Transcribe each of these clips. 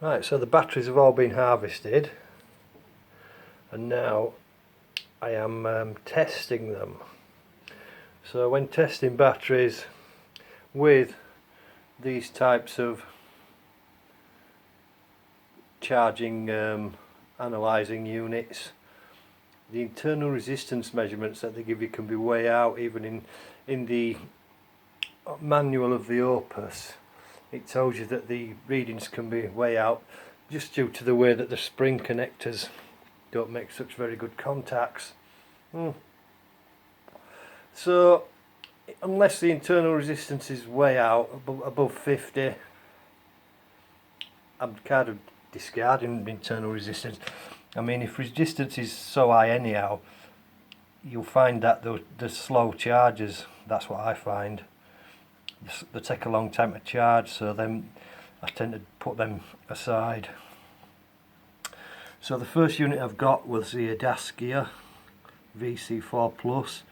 Right, so the batteries have all been harvested, and now I am testing them. So when testing batteries with these types of charging analysing units, the internal resistance measurements that they give you can be way out. Even in the manual of the Opus, it tells you that the readings can be way out, just due to the way that the spring connectors don't make such very good contacts. So unless the internal resistance is way out, above 50, I'm kind of discarding internal resistance. I mean, if resistance is so high anyhow, you'll find that the slow charges, that's what I find. They take a long time to charge, so then I tend to put them aside. So the first unit I've got was the Adaskia VC4 Plus.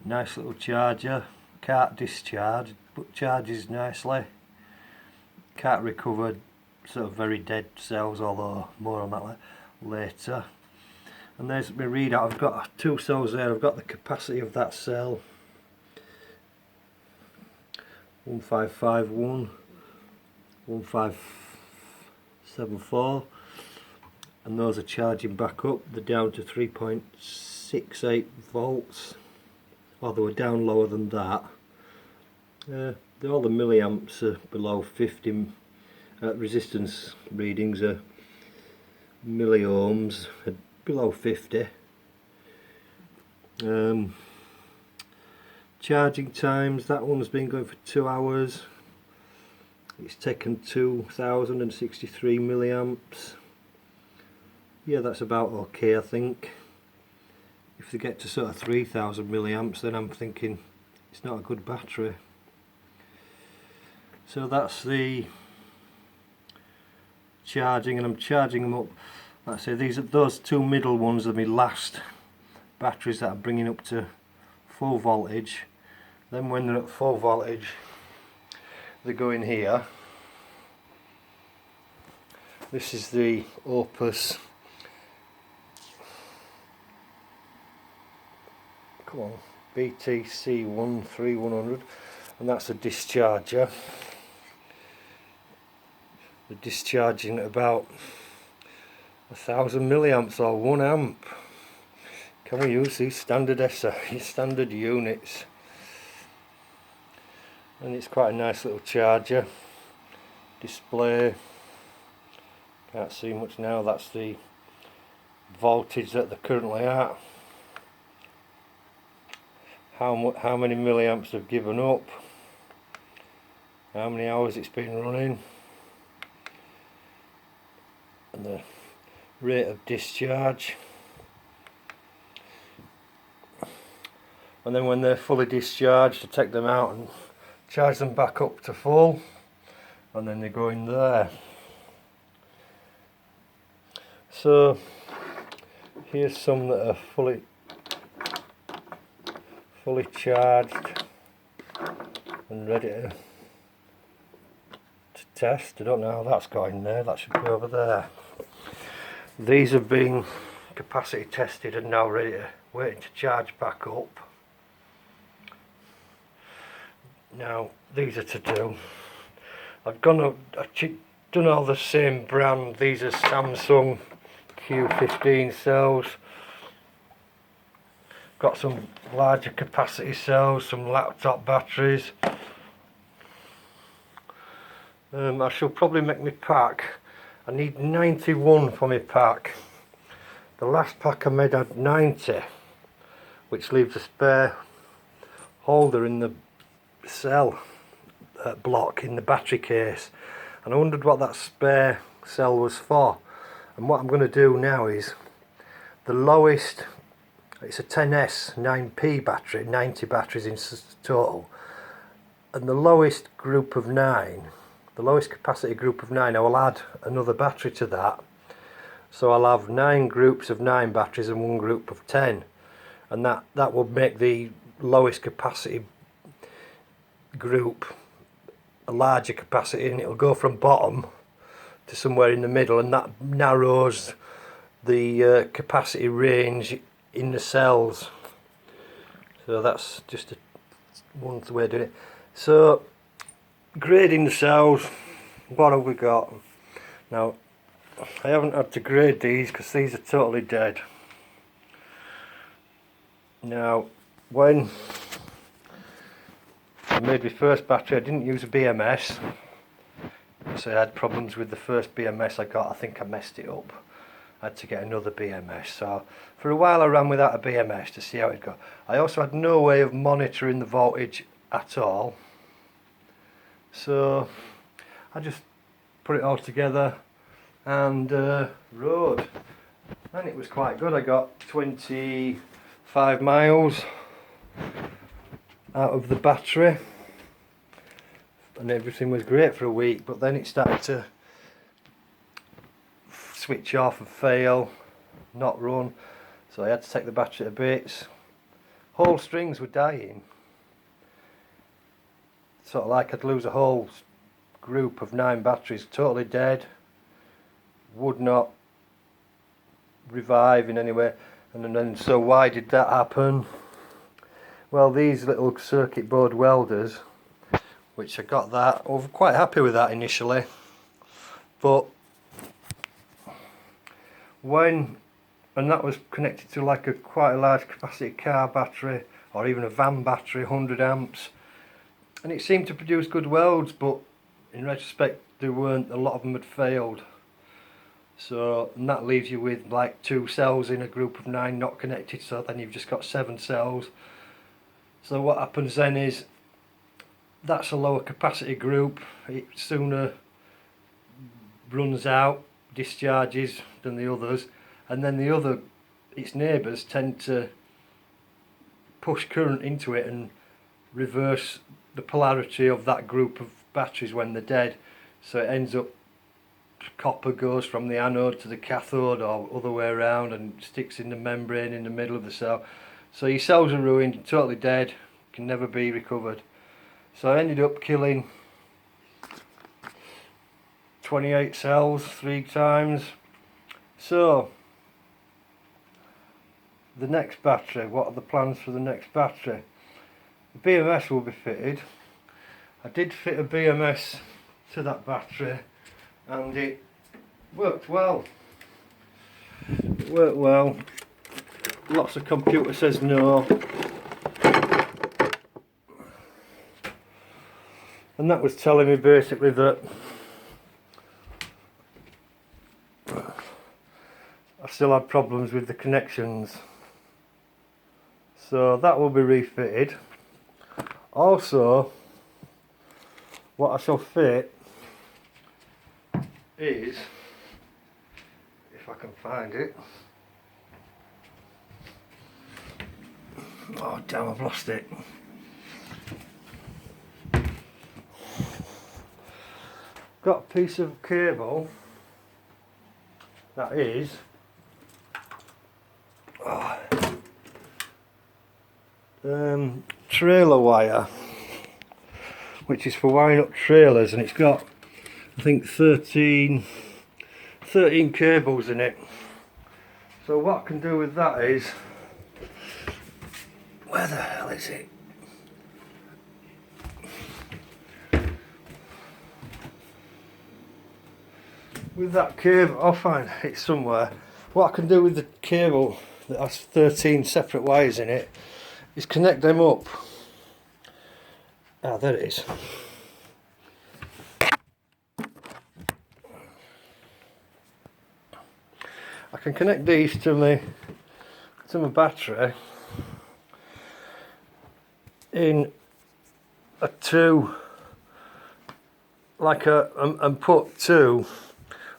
Nice little charger, can't discharge but charges nicely. Can't recover sort of very dead cells, although more on that later. And there's my readout. I've got two cells there. I've got the capacity of that cell, 1551, 1574, and those are charging back up. They're down to 3.68 volts. Well, they were down lower than that. All the milliamps are below 50. Resistance readings are milliohms, below 50. Charging times, that one's been going for 2 hours. It's taken 2063 milliamps. Yeah, that's about okay, I think. If they get to sort of 3000 milliamps, then I'm thinking it's not a good battery. So that's the charging, and I'm charging them up. Like I say, those two middle ones are my last batteries that I'm bringing up to full voltage. Then when they're at full voltage, they go in here. This is the Opus, come on, BTC13100, and that's a discharger. They're discharging at about 1000 milliamps or 1 amp. Can we use these standard standard units? And it's quite a nice little charger. Display, can't see much now. That's the voltage that they're currently at. How many milliamps have given up? How many hours it's been running? And the rate of discharge. And then when they're fully discharged, I take them out and charge them back up to full, and then they go in there. So here's some that are fully charged and ready to test. I don't know how that's going there, that should be over there. These have been capacity tested and now waiting to charge back up. Now these are to do. I've done all the same brand. These are Samsung Q15 cells. Got some larger capacity cells, some laptop batteries. I shall probably make my pack. I need 91 for my pack. The last pack I made had 90, which leaves a spare holder in the cell block in the battery case, and I wondered what that spare cell was for. And what I'm going to do now is the lowest, it's a 10S 9P battery, 90 batteries in total, and the lowest group of 9, the lowest capacity group of 9, I will add another battery to that, so I'll have 9 groups of 9 batteries and 1 group of 10, and that will make the lowest capacity group a larger capacity, and it'll go from bottom to somewhere in the middle, and that narrows the capacity range in the cells. So that's just one way of doing it. So grading the cells, what have we got? Now I haven't had to grade these because these are totally dead. Now when I made my first battery I didn't use a BMS, so I had problems with the first BMS I got. I think I messed it up. I had to get another BMS. So for a while I ran without a BMS to see how it'd go. I also had no way of monitoring the voltage at all. So I just put it all together and rode. And it was quite good. I got 25 miles out of the battery. And everything was great for a week, but then it started to switch off and fail, not run, so I had to take the battery to bits. Whole strings were dying, sort of like I'd lose a whole group of 9 batteries, totally dead, would not revive in any way. And then so why did that happen? Well, these little circuit board welders, which I got that, I was quite happy with that initially, but and that was connected to like quite a large capacity car battery or even a van battery, 100 amps, and it seemed to produce good welds, but in retrospect there weren't, a lot of them had failed. So, and that leaves you with like 2 cells in a group of 9 not connected, so then you've just got 7 cells. So what happens then is, that's a lower capacity group, it sooner runs out, discharges than the others, and then its neighbours tend to push current into it and reverse the polarity of that group of batteries when they're dead. So it ends up, copper goes from the anode to the cathode or other way around and sticks in the membrane in the middle of the cell. So your cells are ruined, totally dead, can never be recovered. So I ended up killing 28 cells 3 times. So the next battery, what are the plans for the next battery? The BMS will be fitted. I did fit a BMS to that battery and it worked well. It worked well. Lots of computer says no. And that was telling me basically that I still had problems with the connections. So that will be refitted. Also, what I shall fit is, if I can find it, oh damn, I've lost it. Got a piece of cable that is trailer wire, which is for wiring up trailers, and it's got, I think, 13 cables in it. So what I can do with that is, where the hell is it? With that cable, I'll find it somewhere. What I can do with the cable that has 13 separate wires in it is connect them up. Ah, there it is. I can connect these to my battery in a 2, like and put 2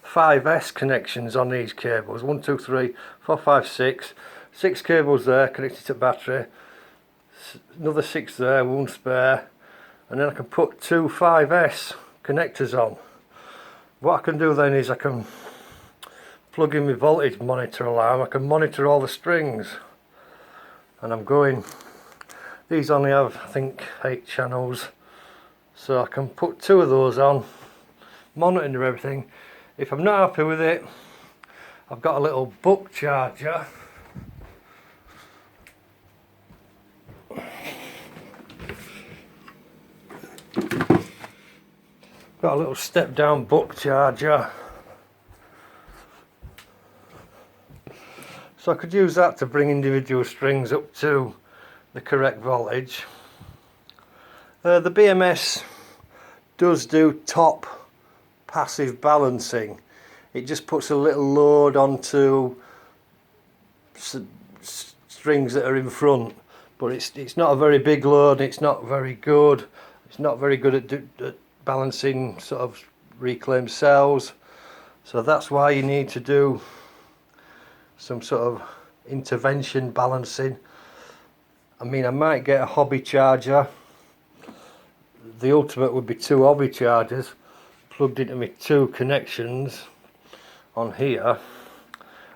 5S connections on these cables. 1, 2, 3, 4, 5, 6. 6 cables there connected to battery. Another 6 there, 1 spare. And then I can put 2 5S connectors on. What I can do then is I can plug in my voltage monitor alarm. I can monitor all the strings. And I'm going, these only have, I think, 8 channels. So I can put 2 of those on, monitor everything. If I'm not happy with it, I've got a little buck charger. Got a little step down buck charger. So I could use that to bring individual strings up to the correct voltage. The BMS does do top passive balancing. It just puts a little load onto strings that are in front, but it's not a very big load. It's not very good. It's not very good at balancing sort of reclaimed cells. So that's why you need to do some sort of intervention balancing. I mean, I might get a hobby charger. The ultimate would be 2 hobby chargers plugged into my 2 connections on here,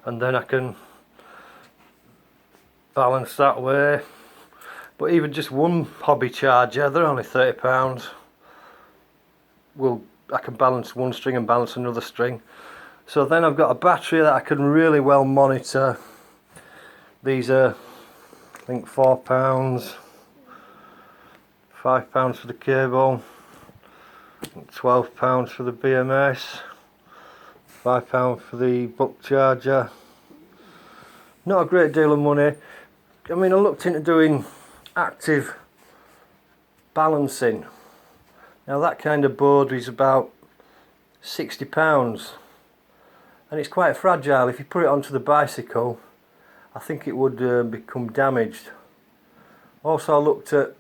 and then I can balance that way. But even just one hobby charger, they're only £30. I can balance one string and balance another string. So then I've got a battery that I can really well monitor. These are, I think, £4, £5 for the cable, £12 for the BMS, £5 for the buck charger. Not a great deal of money. I mean, I looked into doing active balancing. Now that kind of board is about £60, and it's quite fragile. If you put it onto the bicycle, I think it would become damaged. Also, I looked at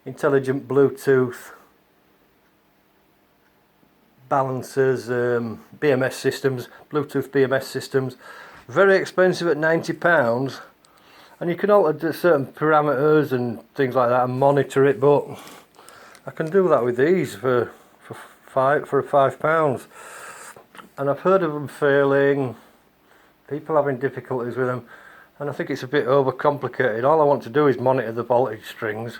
intelligent Bluetooth balancers, BMS systems, Bluetooth BMS systems. Very expensive at £90, and you can alter certain parameters and things like that and monitor it, but I can do that with these for £5. And I've heard of them failing, people having difficulties with them, and I think it's a bit overcomplicated. All I want to do is monitor the voltage strings.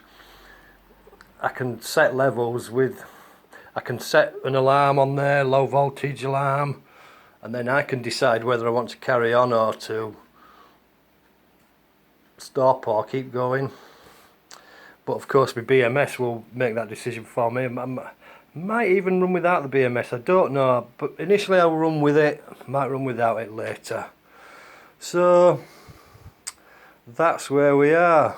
I can set levels with, I can set an alarm on there, low voltage alarm, and then I can decide whether I want to carry on or to stop or keep going. But of course my BMS will make that decision for me. I might even run without the BMS, I don't know, but initially I'll run with it, might run without it later. So that's where we are.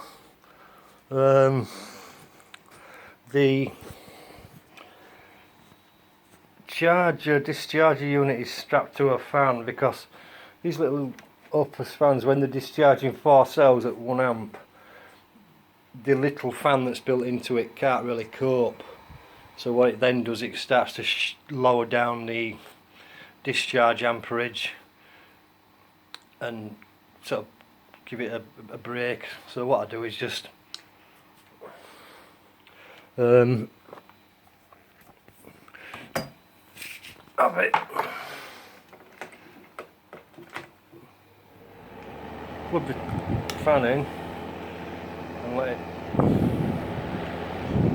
The discharger unit is strapped to a fan because these little Opus fans, when they're discharging 4 cells at 1 amp, the little fan that's built into it can't really cope. So what it then does, it starts to lower down the discharge amperage and sort of give it a break. So what I do is just have it, plug the fan in and let it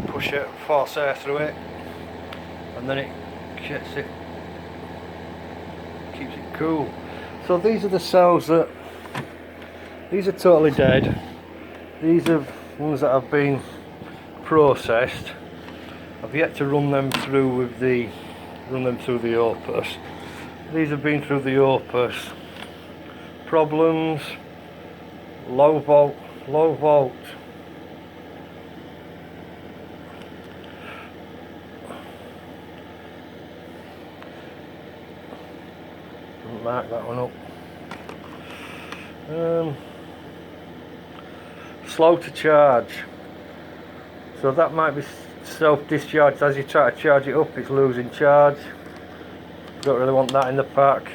push it, force air through it, and then it keeps it cool. So these are the cells that, these are totally dead. These are ones that have been processed. I've yet to run them through the Opus. These have been through the Opus. Problems, low volt. Didn't mark that one up. Slow to charge. So that might be self-discharged. As you try to charge it up, it's losing charge. Don't really want that in the pack.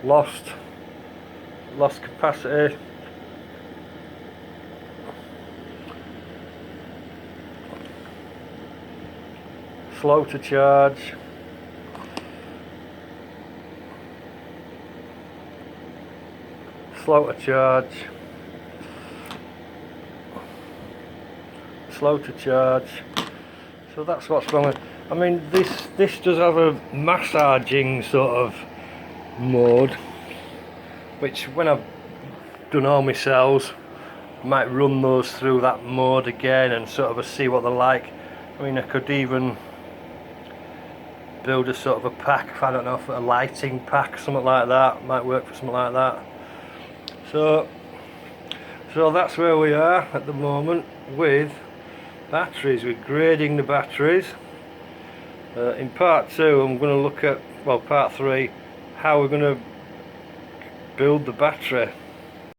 Lost capacity. Slow to charge. Slow to charge. Slow to charge. So that's what's wrong with. I mean, this does have a massaging sort of mode, which when I've done all my cells, I might run those through that mode again and sort of see what they're like. I mean, I could even build a sort of a pack, I don't know, for a lighting pack, something like that, might work for something like that. So that's where we are at the moment with batteries. We're grading the batteries. In part 2 I'm going to look at, well, part 3, how we're going to build the battery.